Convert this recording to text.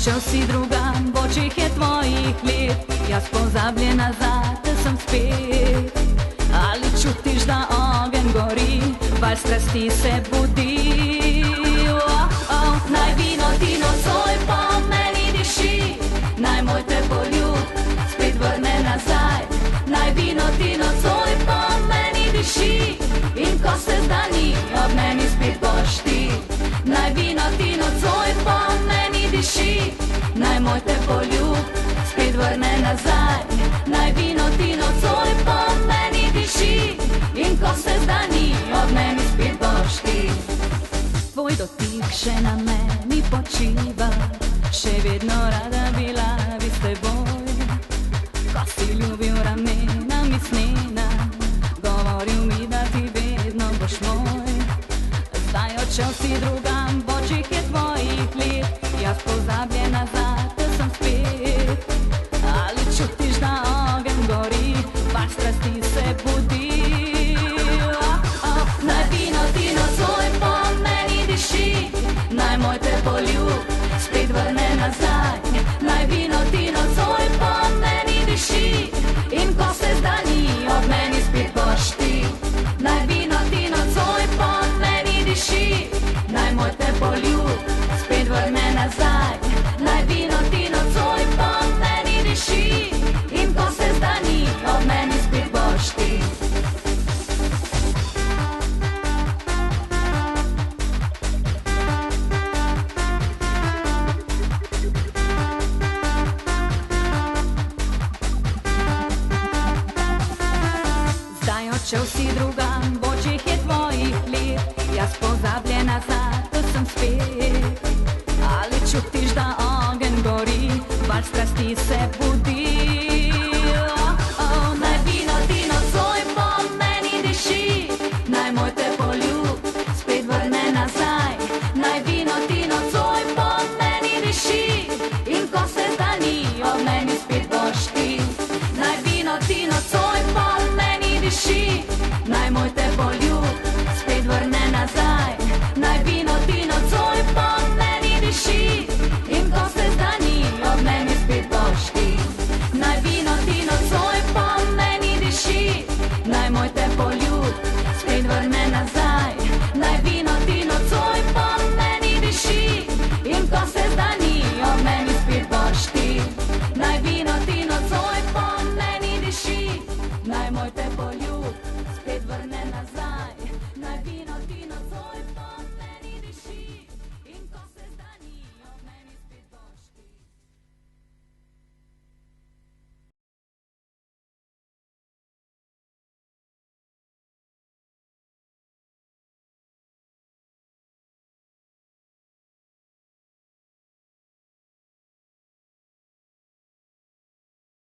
odšel si drugam, v očih je tvojih let. Jaz pozabljena, zate sem spet. Ali čutiš, da ogenj gori, val strasti se budi? Naj vino ti nocoj po meni diši, naj moj te poljub spet vrne nazaj. Naj vino ti nocoj po meni diši, in ko se zdani, ob meni spet boš ti. Naj vino ti nocoj po meni diši, naj moj te poljub spet vrne nazaj. Naj vino ti nocoj po meni diši, in ko se zdani, ob meni spet boš ti. Tvoj dotik še na meni počiva, še vedno rada bila bi s teboj. Ko si ljubil ramena mi snena, govoril mi, da ti vedno boš moj. Zdaj odšel si drugam, v očih je tvojih let. Jaz pozabljena, zate sem spet. Ali čutiš, da ogenj gori, val strasti se budi? Naj vino ti nocoj po meni diši, naj moj te poljub spet vrne nazaj. Naj vino ti nocoj po meni diši, in ko se zdani, ob meni spet boš ti. Naj vino ti nocoj po meni diši, naj moj te poljub spet vrne nazaj. Naj vino ti nocoj po meni diši, in ko se zdani, ob meni spet boš ti. Odšel si drugam, v očih je tvojih let. Jaz pozabljena, zate sem spet. Ali čutiš, da ogenj gori, val strasti se budi? Naj vino ti nocoj po meni diši, naj moj te poljub spet vrne nazaj. Naj vino ti nocoj po meni diši, in ko se zdani, ob meni spet boš ti. Naj vino ti nocoj po meni diši, naj moj te poljub spet vrne nazaj. Naj vino ti nocoj po meni diši, in ko se zdani, ob meni spet boš ti. Naj vino ti nocoj po meni diši, naj moj te poljub spet vrne nazaj. Naj vino ti nocoj po meni diši, in ko se zdani, ob meni spet boš ti. Naj vino ti nocoj po meni diši, naj moj te poljub spet